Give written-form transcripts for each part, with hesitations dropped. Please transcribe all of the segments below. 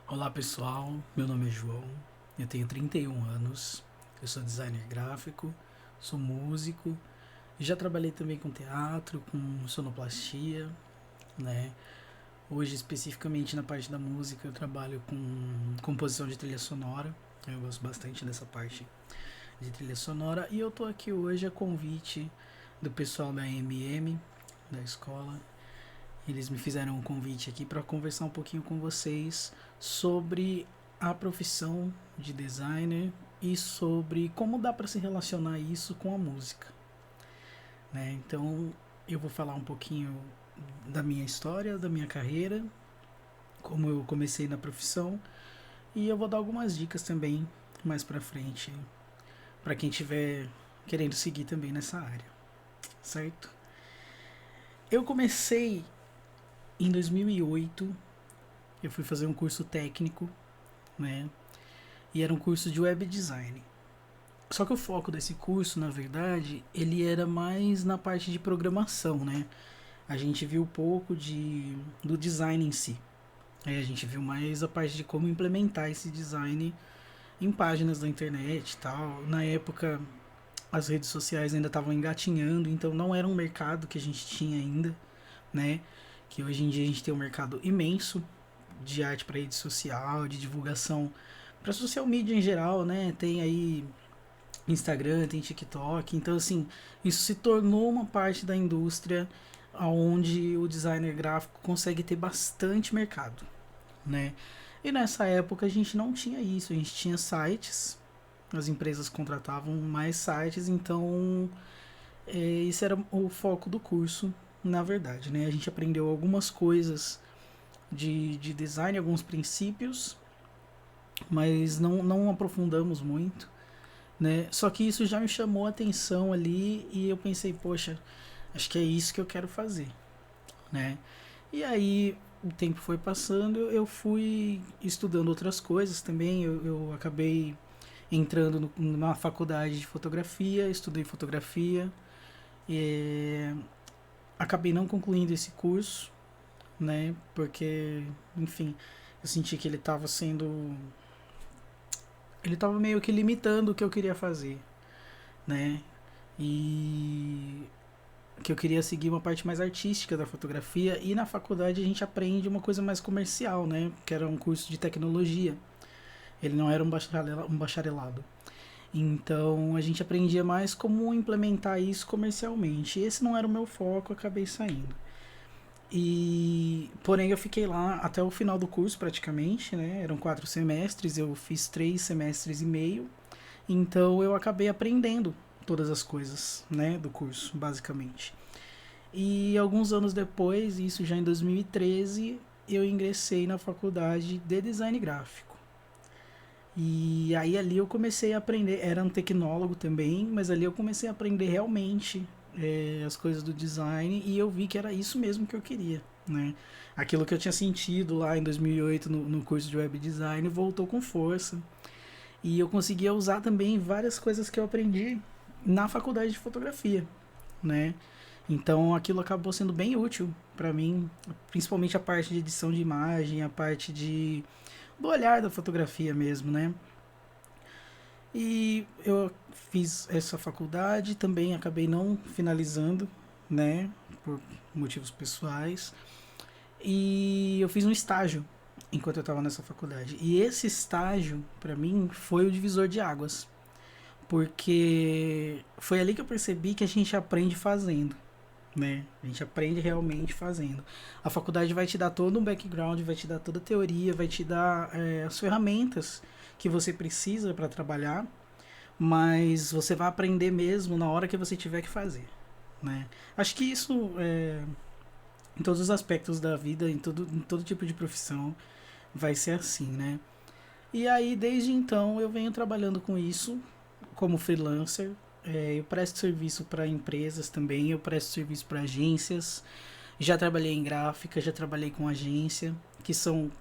Olá pessoal, meu nome é João, eu tenho 31 anos, eu sou designer gráfico, sou músico, já trabalhei também com teatro, com sonoplastia, né? Hoje especificamente na parte da música eu trabalho com composição de trilha sonora, eu gosto bastante dessa parte de trilha sonora e eu tô aqui hoje a convite do pessoal da MM, da escola. Eles me fizeram um convite aqui para conversar um pouquinho com vocês sobre a profissão de designer e sobre como dá para se relacionar isso com a música, né? Então, eu vou falar um pouquinho da minha história, da minha carreira, como eu comecei na profissão e eu vou dar algumas dicas também mais para frente para quem estiver querendo seguir também nessa área, certo? Eu comecei em 2008, eu fui fazer um curso técnico, né? E era um curso de web design. Só que o foco desse curso, na verdade, ele era mais na parte de programação, né? A gente viu pouco do design em si. Aí a gente viu mais a parte de como implementar esse design em páginas da internet e tal. Na época, as redes sociais ainda estavam engatinhando, então não era um mercado que a gente tinha ainda, né? Que hoje em dia a gente tem um mercado imenso de arte para rede social, de divulgação para social media em geral, né? Tem aí Instagram, tem TikTok, então assim, isso se tornou uma parte da indústria onde o designer gráfico consegue ter bastante mercado, né? E nessa época a gente não tinha isso, a gente tinha sites, as empresas contratavam mais sites, então isso era o foco do curso, na verdade, né? A gente aprendeu algumas coisas de design, alguns princípios, mas não aprofundamos muito, né? Só que isso já me chamou a atenção ali e eu pensei, poxa, acho que é isso que eu quero fazer, né? E aí o tempo foi passando, eu fui estudando outras coisas também, eu acabei entrando na faculdade de fotografia, estudei fotografia, e acabei não concluindo esse curso, né? Porque, enfim, eu senti que ele estava meio que limitando o que eu queria fazer, né? E que eu queria seguir uma parte mais artística da fotografia e na faculdade a gente aprende uma coisa mais comercial, né? Que era um curso de tecnologia. Ele não era um bacharelado. Então a gente aprendia mais como implementar isso comercialmente. E esse não era o meu foco, eu acabei saindo. E porém eu fiquei lá até o final do curso praticamente, né? Eram 4 semestres, eu fiz 3 semestres e meio. Então eu acabei aprendendo todas as coisas, né, do curso, basicamente. E alguns anos depois, isso já em 2013, eu ingressei na faculdade de design gráfico. E aí ali eu comecei a aprender, era um tecnólogo também, mas ali eu comecei a aprender realmente as coisas do design e eu vi que era isso mesmo que eu queria, né? Aquilo que eu tinha sentido lá em 2008 no curso de web design voltou com força. E eu conseguia usar também várias coisas que eu aprendi na faculdade de fotografia, né? Então aquilo acabou sendo bem útil para mim, principalmente a parte de edição de imagem, a parte do olhar da fotografia mesmo, né? E eu fiz essa faculdade, também acabei não finalizando, né, por motivos pessoais. E eu fiz um estágio enquanto eu estava nessa faculdade. E esse estágio, para mim, foi o divisor de águas, porque foi ali que eu percebi que a gente aprende fazendo, né? A gente aprende realmente fazendo. A faculdade vai te dar todo um background, vai te dar toda a teoria, vai te dar as ferramentas que você precisa para trabalhar, mas você vai aprender mesmo na hora que você tiver que fazer, né? Acho que isso em todos os aspectos da vida, em todo tipo de profissão, vai ser assim, né? E aí, desde então, eu venho trabalhando com isso como freelancer. Eu presto serviço para empresas também, eu presto serviço para agências. Já trabalhei em gráfica, já trabalhei com agência, que são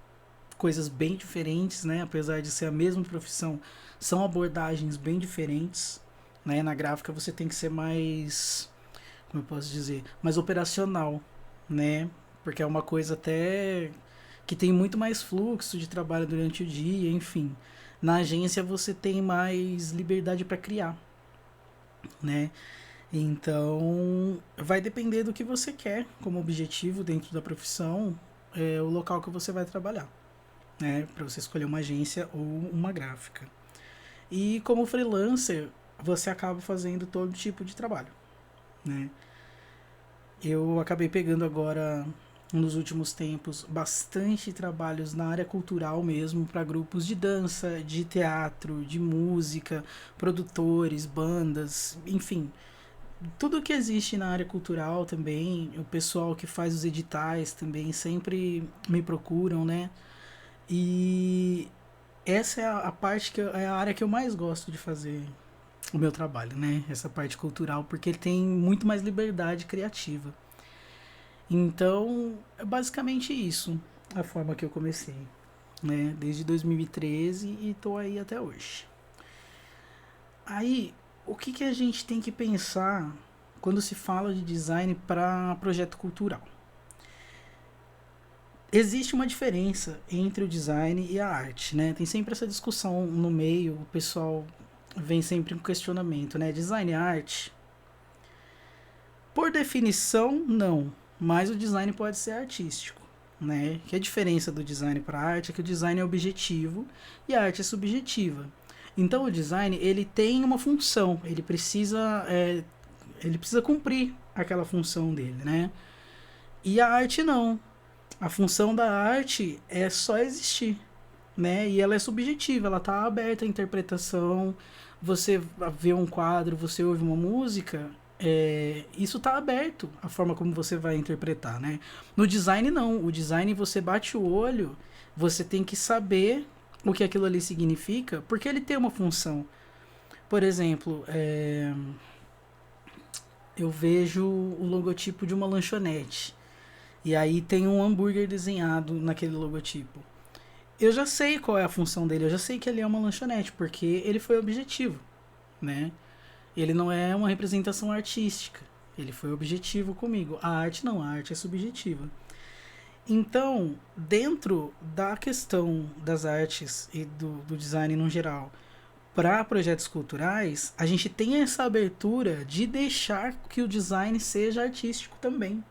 coisas bem diferentes, né? Apesar de ser a mesma profissão, são abordagens bem diferentes, né? Na gráfica você tem que ser mais, como eu posso dizer, mais operacional, né? Porque é uma coisa até que tem muito mais fluxo de trabalho durante o dia, enfim. Na agência você tem mais liberdade para criar, né? Então, vai depender do que você quer como objetivo dentro da profissão, o local que você vai trabalhar, né? Para você escolher uma agência ou uma gráfica. E como freelancer, você acaba fazendo todo tipo de trabalho, né? Eu acabei pegando agora, nos últimos tempos, bastante trabalhos na área cultural mesmo, para grupos de dança, de teatro, de música, produtores, bandas, enfim. Tudo que existe na área cultural também, o pessoal que faz os editais também sempre me procuram, né? E essa é a parte é a área que eu mais gosto de fazer o meu trabalho, né? Essa parte cultural, porque tem muito mais liberdade criativa. Então, é basicamente isso, a forma que eu comecei, né? Desde 2013 e tô aí até hoje. Aí, o que que a gente tem que pensar quando se fala de design para projeto cultural? Existe uma diferença entre o design e a arte, né? Tem sempre essa discussão no meio, o pessoal vem sempre um questionamento, né? Design e arte? Por definição, não. Mas o design pode ser artístico, né? Que a diferença do design para a arte é que o design é objetivo e a arte é subjetiva. Então o design ele tem uma função, ele precisa cumprir aquela função dele, né? E a arte não. A função da arte é só existir, né? E ela é subjetiva, ela está aberta à interpretação. Você vê um quadro, você ouve uma música, isso está aberto, a forma como você vai interpretar, né? No design não, o design você bate o olho, você tem que saber o que aquilo ali significa, porque ele tem uma função. Por exemplo, eu vejo o logotipo de uma lanchonete. E aí tem um hambúrguer desenhado naquele logotipo. Eu já sei qual é a função dele, eu já sei que ele é uma lanchonete, porque ele foi objetivo, né? Ele não é uma representação artística, ele foi objetivo comigo. A arte não, a arte é subjetiva. Então, dentro da questão das artes e do design no geral, para projetos culturais, a gente tem essa abertura de deixar que o design seja artístico também,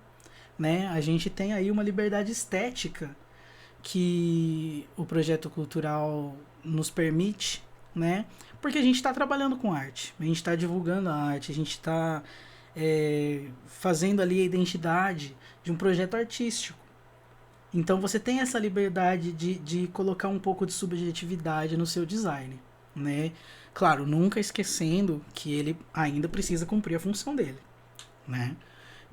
né? A gente tem aí uma liberdade estética que o projeto cultural nos permite, né? Porque a gente está trabalhando com arte, a gente está divulgando a arte, a gente está fazendo ali a identidade de um projeto artístico. Então você tem essa liberdade de colocar um pouco de subjetividade no seu design, né? Claro, nunca esquecendo que ele ainda precisa cumprir a função dele, né?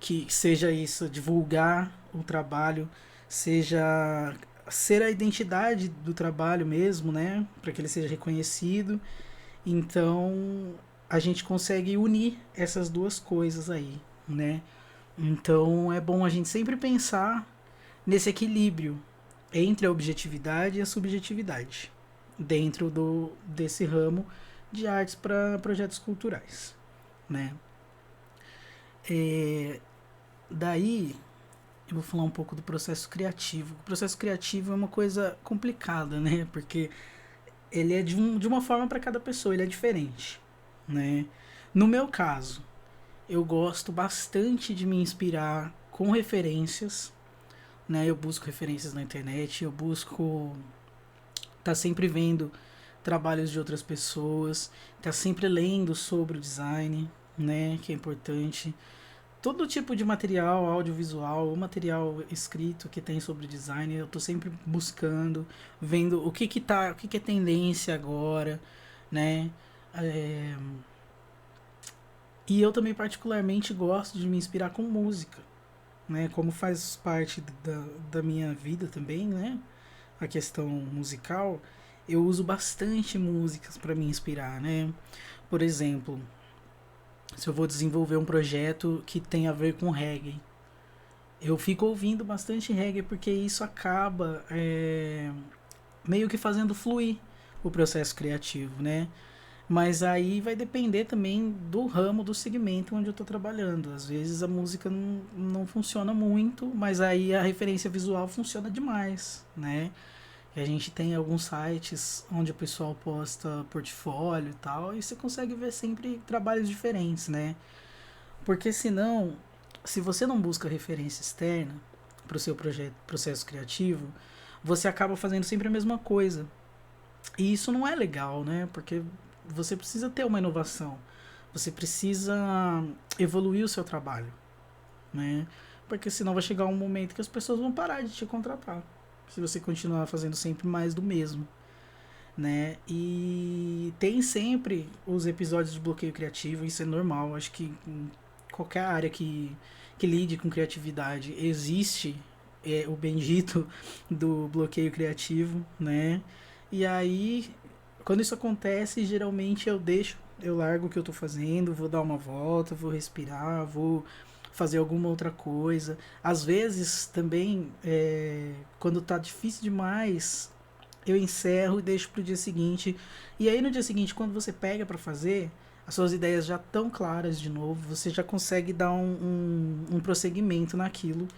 Que seja isso, divulgar o trabalho, seja ser a identidade do trabalho mesmo, né? Para que ele seja reconhecido. Então, a gente consegue unir essas duas coisas aí, né? Então, é bom a gente sempre pensar nesse equilíbrio entre a objetividade e a subjetividade dentro desse ramo de artes para projetos culturais, né? Daí eu vou falar um pouco do processo criativo. O processo criativo é uma coisa complicada, né? Porque ele é de uma forma para cada pessoa, ele é diferente, né? No meu caso, eu gosto bastante de me inspirar com referências, né? Eu busco referências na internet, eu busco tá sempre vendo trabalhos de outras pessoas, tá sempre lendo sobre o design, né? Que é importante. Todo tipo de material audiovisual ou material escrito que tem sobre design, eu tô sempre buscando, vendo o que é tendência agora, né? É, e eu também particularmente gosto de me inspirar com música, né? Como faz parte da minha vida também, né? A questão musical, eu uso bastante músicas para me inspirar, né? Por exemplo, se eu vou desenvolver um projeto que tem a ver com reggae, eu fico ouvindo bastante reggae porque isso acaba meio que fazendo fluir o processo criativo, né? Mas aí vai depender também do ramo, do segmento onde eu estou trabalhando. Às vezes a música não funciona muito, mas aí a referência visual funciona demais, né? E a gente tem alguns sites onde o pessoal posta portfólio e tal, e você consegue ver sempre trabalhos diferentes, né? Porque senão, se você não busca referência externa para o seu projeto, processo criativo, você acaba fazendo sempre a mesma coisa. E isso não é legal, né? Porque você precisa ter uma inovação. Você precisa evoluir o seu trabalho, né? Porque senão vai chegar um momento que as pessoas vão parar de te contratar. Se você continuar fazendo sempre mais do mesmo, né? E tem sempre os episódios de bloqueio criativo, isso é normal. Acho que em qualquer área que lide com criatividade existe o bendito do bloqueio criativo, né? E aí, quando isso acontece, geralmente eu largo o que eu tô fazendo, vou dar uma volta, vou respirar, vou fazer alguma outra coisa. Às vezes também, quando tá difícil demais, eu encerro e deixo pro dia seguinte. E aí no dia seguinte, quando você pega para fazer, as suas ideias já estão claras de novo, você já consegue dar um prosseguimento naquilo,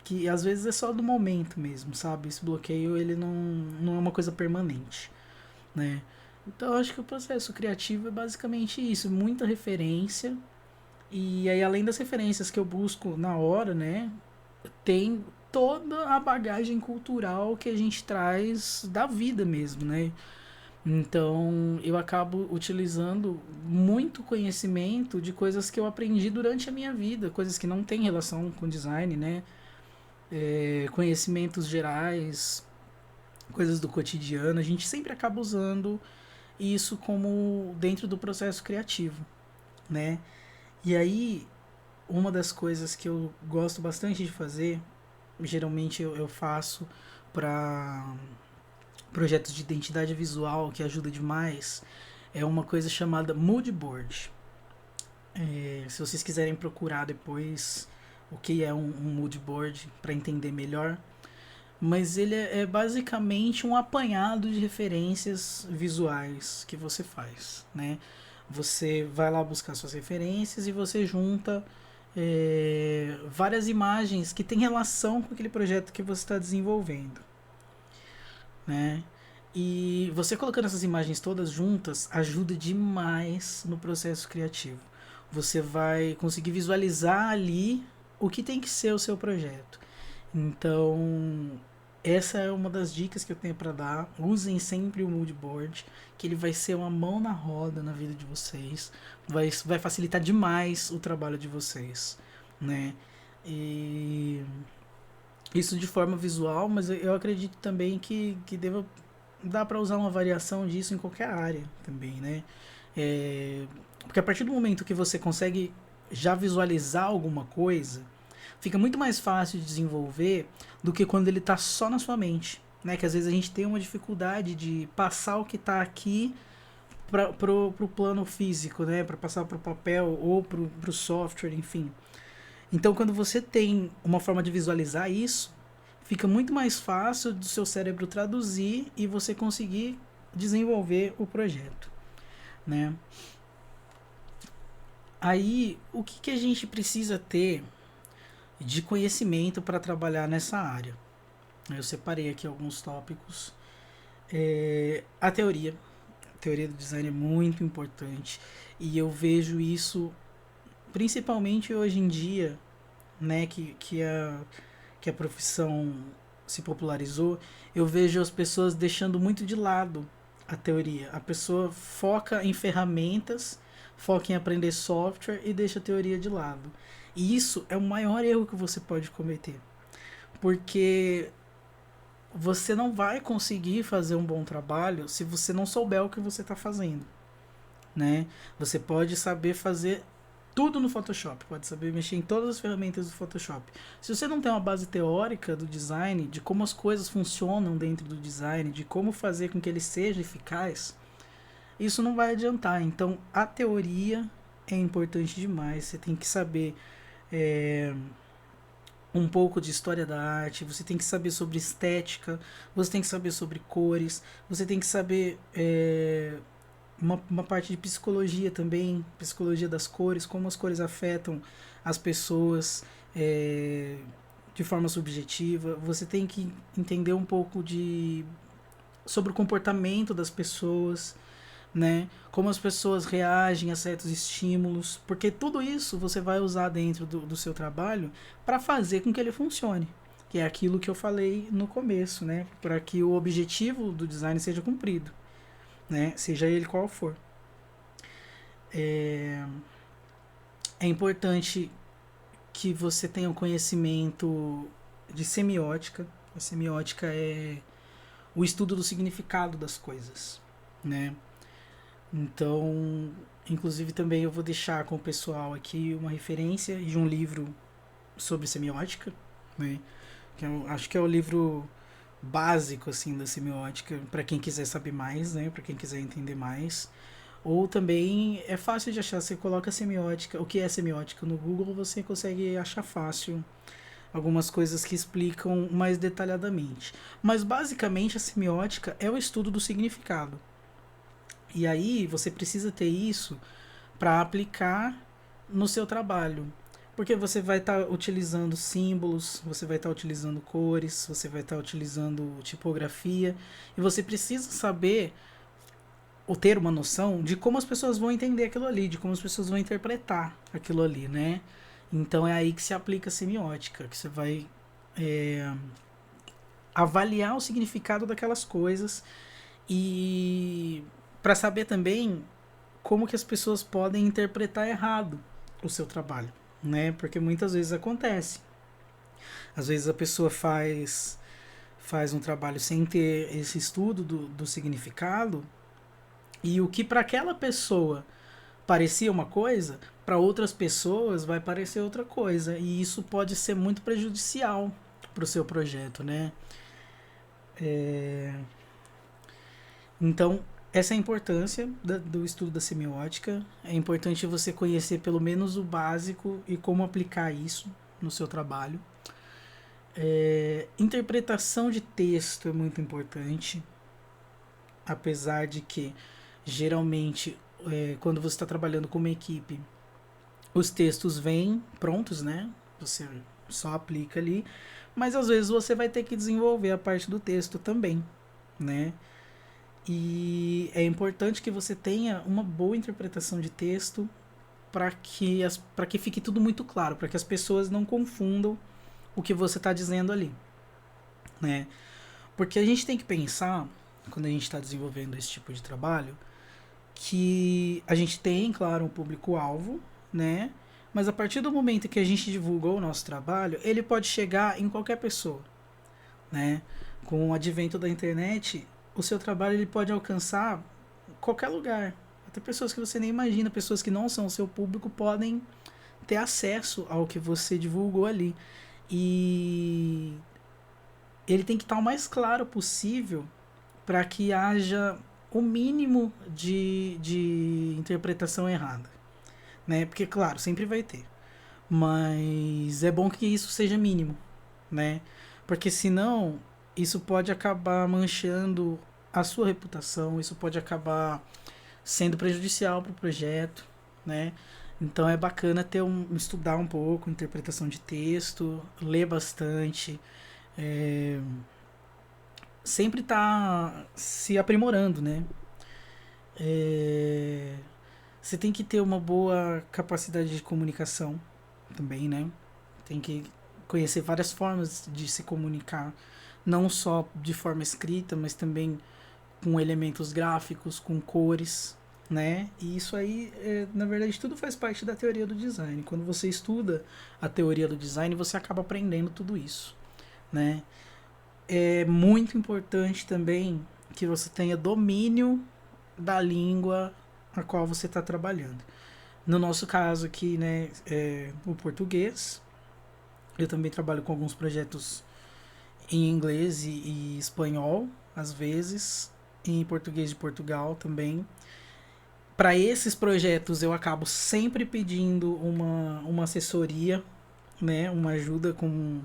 que às vezes é só do momento mesmo, sabe? Esse bloqueio, ele não é uma coisa permanente, né? Então eu acho que o processo criativo é basicamente isso, muita referência, e aí além das referências que eu busco na hora, né, tem toda a bagagem cultural que a gente traz da vida mesmo, né? Então eu acabo utilizando muito conhecimento de coisas que eu aprendi durante a minha vida, coisas que não têm relação com design, né? Conhecimentos gerais, coisas do cotidiano, a gente sempre acaba usando isso como dentro do processo criativo, né? E aí, uma das coisas que eu gosto bastante de fazer, geralmente eu faço para projetos de identidade visual, que ajuda demais, é uma coisa chamada mood board. Se vocês quiserem procurar depois o que é um mood board para entender melhor, mas ele é basicamente um apanhado de referências visuais que você faz, né? Você vai lá buscar suas referências e você junta várias imagens que têm relação com aquele projeto que você está desenvolvendo, né? E você colocando essas imagens todas juntas ajuda demais no processo criativo. Você vai conseguir visualizar ali o que tem que ser o seu projeto. Então, essa é uma das dicas que eu tenho para dar. Usem sempre o mood board, que ele vai ser uma mão na roda na vida de vocês. Vai facilitar demais o trabalho de vocês, né? E isso de forma visual, mas eu acredito também que dá para usar uma variação disso em qualquer área também, né? Porque a partir do momento que você consegue já visualizar alguma coisa, fica muito mais fácil de desenvolver do que quando ele está só na sua mente, né? Que às vezes a gente tem uma dificuldade de passar o que está aqui para pro plano físico, né? Para passar para o papel ou para o software, enfim. Então, quando você tem uma forma de visualizar isso, fica muito mais fácil do seu cérebro traduzir e você conseguir desenvolver o projeto, né? Aí, o que a gente precisa ter de conhecimento para trabalhar nessa área? Eu separei aqui alguns tópicos. A teoria. A teoria do design é muito importante e eu vejo isso principalmente hoje em dia, né, que a profissão se popularizou, eu vejo as pessoas deixando muito de lado a teoria. A pessoa foca em ferramentas, foca em aprender software e deixa a teoria de lado. E isso é o maior erro que você pode cometer. Porque você não vai conseguir fazer um bom trabalho se você não souber o que você está fazendo, né? Você pode saber fazer tudo no Photoshop, pode saber mexer em todas as ferramentas do Photoshop. Se você não tem uma base teórica do design, de como as coisas funcionam dentro do design, de como fazer com que ele seja eficaz, isso não vai adiantar. Então, a teoria é importante demais. Você tem que saber um pouco de história da arte, você tem que saber sobre estética, você tem que saber sobre cores, você tem que saber uma parte de psicologia também, psicologia das cores, como as cores afetam as pessoas é, de forma subjetiva. Você tem que entender um pouco sobre o comportamento das pessoas, né? Como as pessoas reagem a certos estímulos, porque tudo isso você vai usar dentro do seu trabalho para fazer com que ele funcione, que é aquilo que eu falei no começo, né? Para que o objetivo do design seja cumprido, né? Seja ele qual for. É, é importante que você tenha um conhecimento de semiótica. A semiótica é o estudo do significado das coisas, né? Então, inclusive também eu vou deixar com o pessoal aqui uma referência de um livro sobre semiótica, né? Que eu acho que é o livro básico assim da semiótica para quem quiser saber mais, né? Para quem quiser entender mais. Ou também é fácil de achar, você coloca semiótica, o que é semiótica no Google, você consegue achar fácil algumas coisas que explicam mais detalhadamente. Mas basicamente a semiótica é o estudo do significado. E aí você precisa ter isso para aplicar no seu trabalho. Porque você vai estar utilizando símbolos, você vai estar utilizando cores, você vai estar utilizando tipografia, e você precisa saber ou ter uma noção de como as pessoas vão entender aquilo ali, de como as pessoas vão interpretar aquilo ali, né? Então é aí que se aplica a semiótica, que você vai é, avaliar o significado daquelas coisas e para saber também como que as pessoas podem interpretar errado o seu trabalho, né? Porque muitas vezes acontece. Às vezes a pessoa faz um trabalho sem ter esse estudo do significado e o que para aquela pessoa parecia uma coisa, para outras pessoas vai parecer outra coisa e isso pode ser muito prejudicial para o seu projeto, né? É... Então, essa é a importância do estudo da semiótica. É importante você conhecer pelo menos o básico e como aplicar isso no seu trabalho. Interpretação de texto é muito importante, apesar de que geralmente quando você está trabalhando com uma equipe, os textos vêm prontos, né? Você só aplica ali, mas às vezes você vai ter que desenvolver a parte do texto também, né? E é importante que você tenha uma boa interpretação de texto para que fique tudo muito claro, para que as pessoas não confundam o que você está dizendo ali, né? Porque a gente tem que pensar, quando a gente está desenvolvendo esse tipo de trabalho, que a gente tem, claro, um público-alvo, né? Mas a partir do momento que a gente divulgou o nosso trabalho, ele pode chegar em qualquer pessoa, né? Com o advento da internet, o seu trabalho ele pode alcançar qualquer lugar. Até pessoas que você nem imagina, pessoas que não são o seu público podem ter acesso ao que você divulgou ali. E ele tem que estar o mais claro possível para que haja o mínimo de interpretação errada, né? Porque claro, sempre vai ter, mas é bom que isso seja mínimo, né? Porque senão isso pode acabar manchando a sua reputação, isso pode acabar sendo prejudicial para o projeto, né? Então é bacana estudar um pouco interpretação de texto, ler bastante, é, sempre tá se aprimorando, né? É, você tem que ter uma boa capacidade de comunicação também, né? Tem que conhecer várias formas de se comunicar, não só de forma escrita, mas também com elementos gráficos, com cores, né? E isso aí, na verdade, tudo faz parte da teoria do design. Quando você estuda a teoria do design, você acaba aprendendo tudo isso, né? É muito importante também que você tenha domínio da língua a qual você está trabalhando. No nosso caso aqui, né, é o português. Eu também trabalho com alguns projetos em inglês e espanhol, às vezes, em português de Portugal também. Para esses projetos eu acabo sempre pedindo uma assessoria, né, uma ajuda com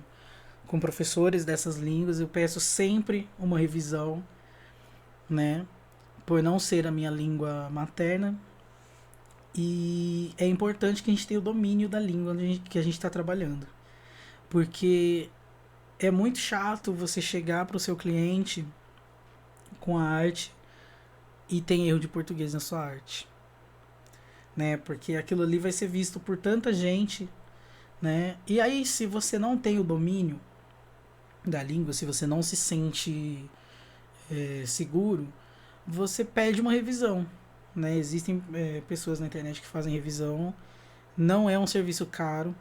professores dessas línguas. Eu peço sempre uma revisão, né, por não ser a minha língua materna. E é importante que a gente tenha o domínio da língua que a gente está trabalhando. Porque é muito chato você chegar para o seu cliente com a arte e tem erro de português na sua arte, né? Porque aquilo ali vai ser visto por tanta gente, né? E aí, se você não tem o domínio da língua, se você não se sente seguro, você pede uma revisão, né? Existem pessoas na internet que fazem revisão, não é um serviço caro,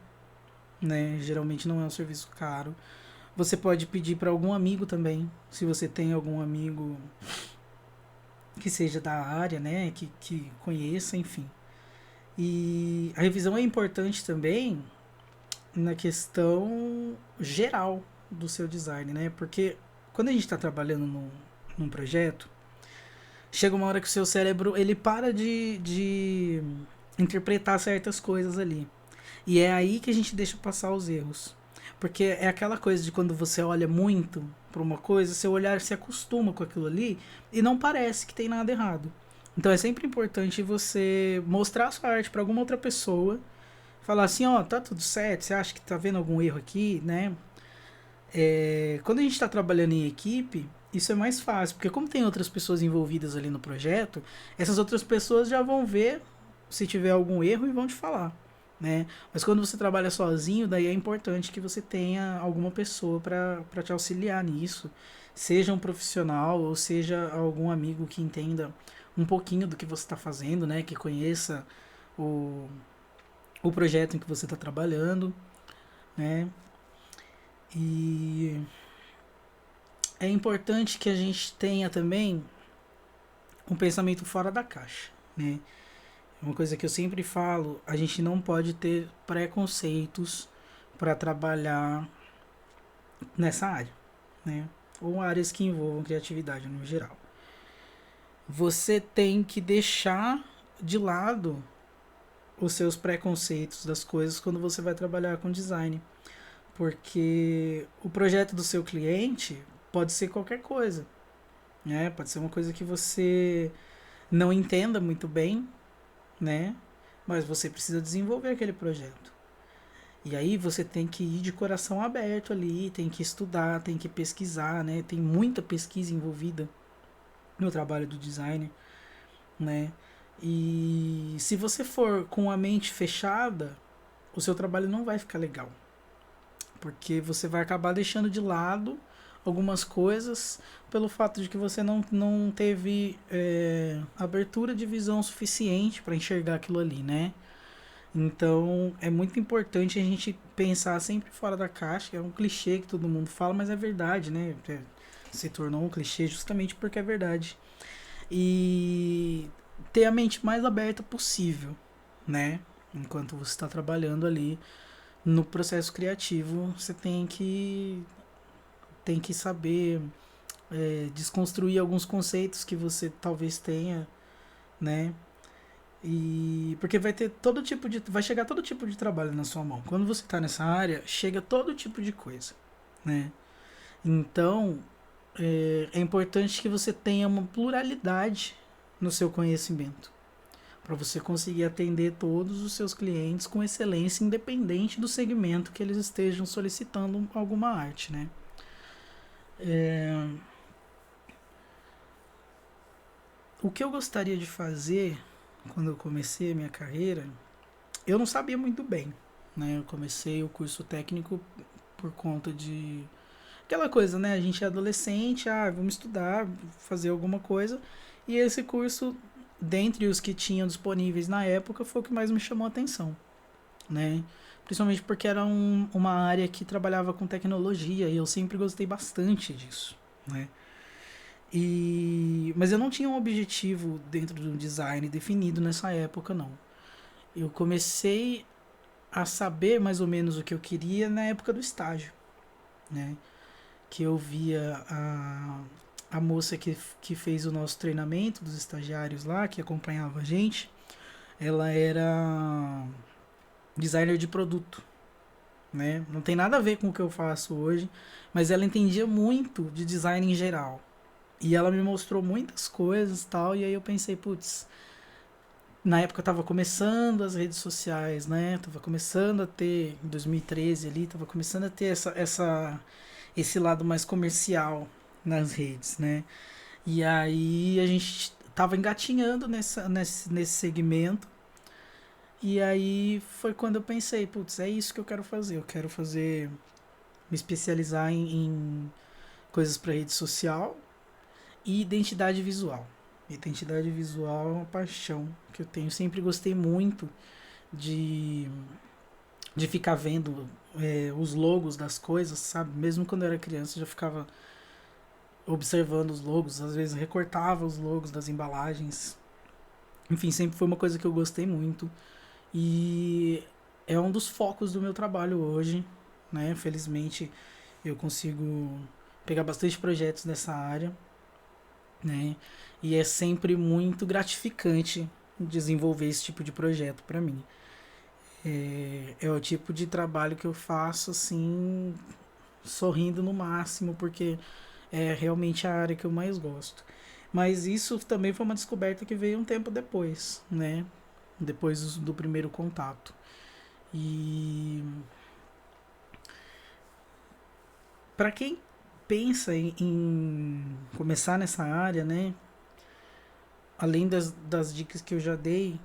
né? Geralmente não é um serviço caro. Você pode pedir para algum amigo também, se você tem algum amigo que seja da área, né? Que conheça, enfim. E a revisão é importante também na questão geral do seu design, né? Porque quando a gente está trabalhando num projeto, chega uma hora que o seu cérebro ele para de interpretar certas coisas ali. E é aí que a gente deixa passar os erros. Porque é aquela coisa de quando você olha muito para uma coisa, seu olhar se acostuma com aquilo ali e não parece que tem nada errado. Então é sempre importante você mostrar a sua arte para alguma outra pessoa, falar assim, ó, tá tudo certo, você acha que tá vendo algum erro aqui, né? Quando a gente está trabalhando em equipe, isso é mais fácil, porque como tem outras pessoas envolvidas ali no projeto, essas outras pessoas já vão ver se tiver algum erro e vão te falar, né? Mas quando você trabalha sozinho, daí é importante que você tenha alguma pessoa para te auxiliar nisso, seja um profissional ou seja algum amigo que entenda um pouquinho do que você está fazendo, né? Que conheça o, o projeto em que você está trabalhando, né? E é importante que a gente tenha também um pensamento fora da caixa, né? Uma coisa que eu sempre falo, a gente não pode ter preconceitos para trabalhar nessa área, né? Ou áreas que envolvam criatividade no geral. Você tem que deixar de lado os seus preconceitos das coisas quando você vai trabalhar com design, porque o projeto do seu cliente pode ser qualquer coisa, né? Pode ser uma coisa que você não entenda muito bem, né? Mas você precisa desenvolver aquele projeto. E aí você tem que ir de coração aberto ali, tem que estudar, tem que pesquisar, né? Tem muita pesquisa envolvida no trabalho do designer, né? E se você for com a mente fechada, o seu trabalho não vai ficar legal, porque você vai acabar deixando de lado algumas coisas pelo fato de que você não teve abertura de visão suficiente para enxergar aquilo ali, né? Então é muito importante a gente pensar sempre fora da caixa. É um clichê que todo mundo fala, mas é verdade, né? Se tornou um clichê justamente porque é verdade. E ter a mente mais aberta possível, né? Enquanto você está trabalhando ali no processo criativo, você tem que saber desconstruir alguns conceitos que você talvez tenha, né? E porque vai chegar todo tipo de trabalho na sua mão. Quando você está nessa área, chega todo tipo de coisa, né? Então, é importante que você tenha uma pluralidade no seu conhecimento, para você conseguir atender todos os seus clientes com excelência, independente do segmento que eles estejam solicitando alguma arte, né? É, o que eu gostaria de fazer quando eu comecei a minha carreira, eu não sabia muito bem, né? Eu comecei o curso técnico por conta de aquela coisa, né? A gente é adolescente, vamos estudar, fazer alguma coisa. E esse curso, dentre os que tinham disponíveis na época, foi o que mais me chamou a atenção, né? Principalmente porque era uma área que trabalhava com tecnologia e eu sempre gostei bastante disso, né? Mas eu não tinha um objetivo dentro do design definido nessa época, não. Eu comecei a saber mais ou menos o que eu queria na época do estágio, né? Que eu via a moça que fez o nosso treinamento dos estagiários lá, que acompanhava a gente, ela era designer de produto, né? Não tem nada a ver com o que eu faço hoje, mas ela entendia muito de design em geral, E ela me mostrou muitas coisas e tal, e aí eu pensei, putz, na época eu tava começando as redes sociais, né? Tava começando a ter, em 2013 ali, tava começando a ter esse lado mais comercial nas redes, né? E aí a gente tava engatinhando nesse segmento. E aí foi quando eu pensei, putz, é isso que eu quero fazer. Eu quero fazer, me especializar em coisas para rede social e identidade visual. Identidade visual é uma paixão que eu tenho. Sempre gostei muito de, de ficar vendo os logos das coisas, sabe? Mesmo quando eu era criança, eu já ficava observando os logos, às vezes recortava os logos das embalagens. Enfim, sempre foi uma coisa que eu gostei muito. E é um dos focos do meu trabalho hoje, né? Felizmente eu consigo pegar bastante projetos nessa área, né? E é sempre muito gratificante desenvolver esse tipo de projeto para mim. É o tipo de trabalho que eu faço assim, sorrindo no máximo, porque é realmente a área que eu mais gosto. Mas isso também foi uma descoberta que veio um tempo depois, né? Depois do primeiro contato. E para quem pensa em começar nessa área, né? Além das dicas que eu já dei,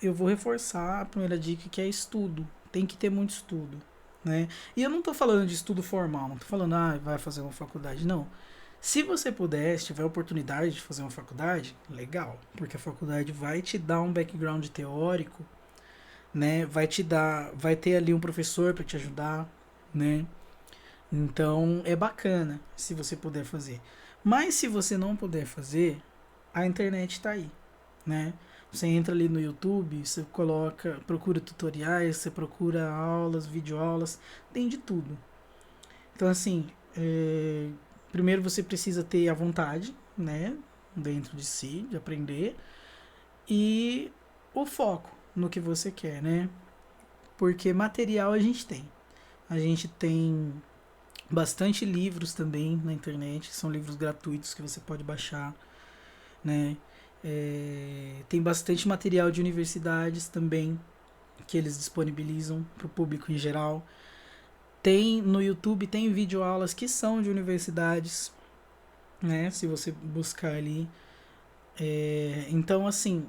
eu vou reforçar a primeira dica que é estudo. Tem que ter muito estudo, né? E eu não estou falando de estudo formal, não estou falando, vai fazer uma faculdade, não. Se você puder, se tiver a oportunidade de fazer uma faculdade, legal, porque a faculdade vai te dar um background teórico, né? Vai ter ali um professor para te ajudar, né? Então é bacana se você puder fazer. Mas se você não puder fazer, a internet está aí, né? Você entra ali no YouTube, você procura tutoriais, você procura aulas, videoaulas, tem de tudo. Então assim, primeiro você precisa ter a vontade, né, dentro de si, de aprender e o foco no que você quer, né? Porque material a gente tem. A gente tem bastante livros também na internet, são livros gratuitos que você pode baixar, né? Tem bastante material de universidades também que eles disponibilizam para o público em geral. Tem no YouTube tem videoaulas que são de universidades, né? Se você buscar ali. Então assim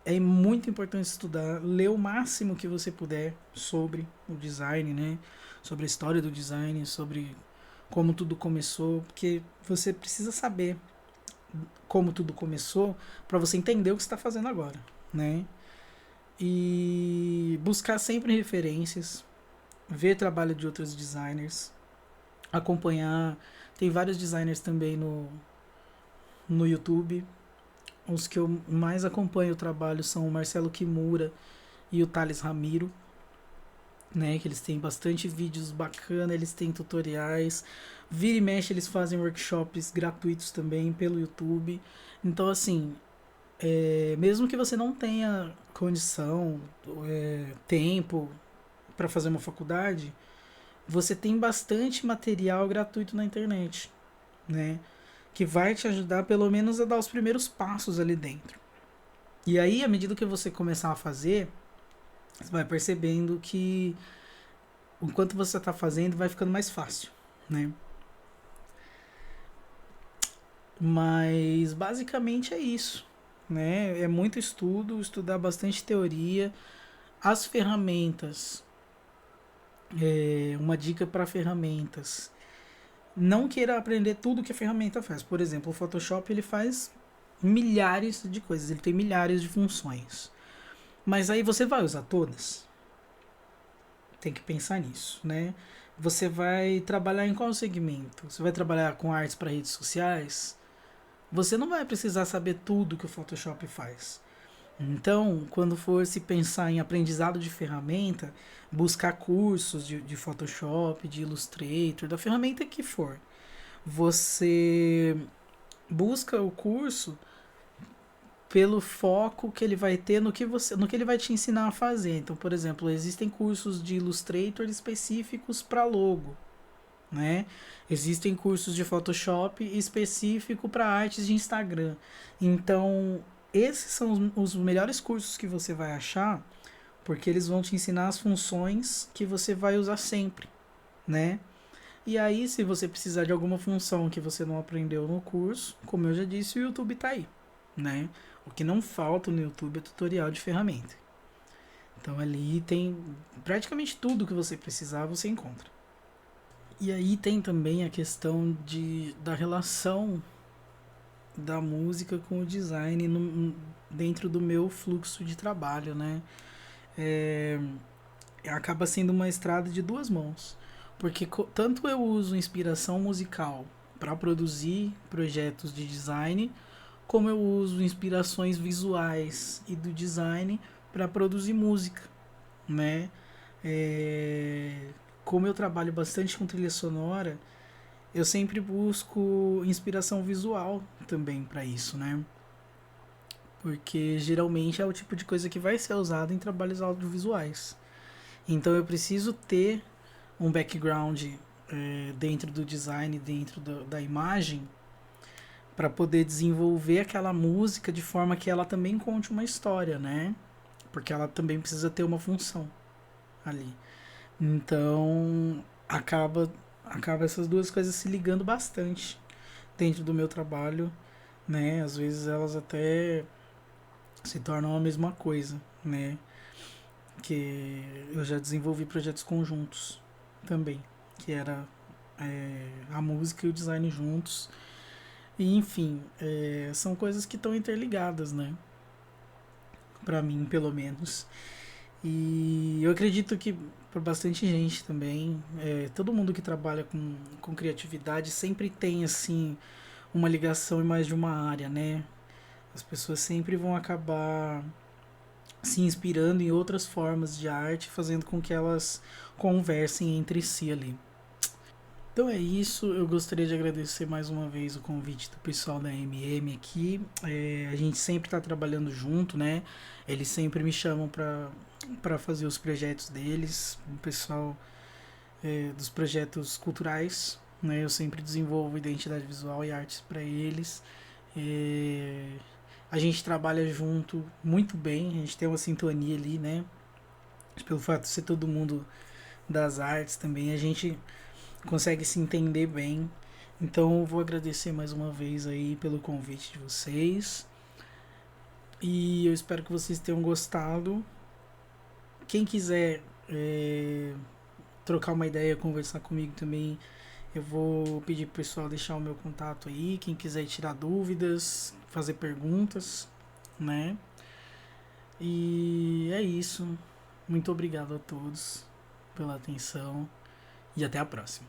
é muito importante estudar, ler o máximo que você puder sobre o design, né? Sobre a história do design, sobre como tudo começou, porque você precisa saber como tudo começou para você entender o que está fazendo agora, né? E buscar sempre referências, ver trabalho de outros designers, acompanhar. Tem vários designers também no YouTube. Os que eu mais acompanho o trabalho são o Marcelo Kimura e o Thales Ramiro, né? Que eles têm bastante vídeos bacana, eles têm tutoriais. Vira e mexe, eles fazem workshops gratuitos também pelo YouTube. Então, assim, mesmo que você não tenha condição, tempo para fazer uma faculdade, você tem bastante material gratuito na internet, né? Que vai te ajudar pelo menos a dar os primeiros passos ali dentro. E aí, à medida que você começar a fazer, você vai percebendo que enquanto você está fazendo, vai ficando mais fácil, né? Mas basicamente é isso, né? É muito estudo, estudar bastante teoria, as ferramentas. Uma dica para ferramentas. Não queira aprender tudo que a ferramenta faz. Por exemplo, o Photoshop ele faz milhares de coisas, ele tem milhares de funções. Mas aí você vai usar todas? Tem que pensar nisso, né? Você vai trabalhar em qual segmento? Você vai trabalhar com artes para redes sociais? Você não vai precisar saber tudo que o Photoshop faz. Então, quando for se pensar em aprendizado de ferramenta, buscar cursos de Photoshop, de Illustrator, da ferramenta que for. Você busca o curso pelo foco que ele vai ter no que ele vai te ensinar a fazer. Então, por exemplo, existem cursos de Illustrator específicos para logo, né? Existem cursos de Photoshop específico para artes de Instagram. Então, esses são os melhores cursos que você vai achar, porque eles vão te ensinar as funções que você vai usar sempre, né? E aí, se você precisar de alguma função que você não aprendeu no curso, como eu já disse, o YouTube tá aí, né? O que não falta no YouTube é tutorial de ferramenta. Então ali tem praticamente tudo que você precisar, você encontra. E aí tem também a questão da relação da música com o design dentro do meu fluxo de trabalho, né? É, acaba sendo uma estrada de duas mãos. Porque tanto eu uso inspiração musical para produzir projetos de design, como eu uso inspirações visuais e do design para produzir música, né? É, como eu trabalho bastante com trilha sonora, eu sempre busco inspiração visual também para isso, né? Porque geralmente é o tipo de coisa que vai ser usado em trabalhos audiovisuais. Então eu preciso ter um background dentro do design, dentro da imagem, para poder desenvolver aquela música de forma que ela também conte uma história, né? Porque ela também precisa ter uma função ali. Então acaba essas duas coisas se ligando bastante dentro do meu trabalho, né? Às vezes elas até se tornam a mesma coisa, né? Que eu já desenvolvi projetos conjuntos também, que era a música e o design juntos. E enfim, são coisas que estão interligadas, né? Pra mim, pelo menos. E eu acredito que para bastante gente também, todo mundo que trabalha com criatividade sempre tem assim uma ligação em mais de uma área, né? As pessoas sempre vão acabar se inspirando em outras formas de arte, fazendo com que elas conversem entre si ali. Então é isso, eu gostaria de agradecer mais uma vez o convite do pessoal da MM aqui. A gente sempre está trabalhando junto, né? Eles sempre me chamam para fazer os projetos deles, o pessoal dos projetos culturais, né? Eu sempre desenvolvo identidade visual e artes para eles. A gente trabalha junto muito bem, a gente tem uma sintonia ali, né? Pelo fato de ser todo mundo das artes também, a gente consegue se entender bem. Então eu vou agradecer mais uma vez aí pelo convite de vocês. E eu espero que vocês tenham gostado. Quem quiser trocar uma ideia, conversar comigo também, eu vou pedir pro pessoal deixar o meu contato aí. Quem quiser tirar dúvidas, fazer perguntas, né? E é isso. Muito obrigado a todos pela atenção e até a próxima.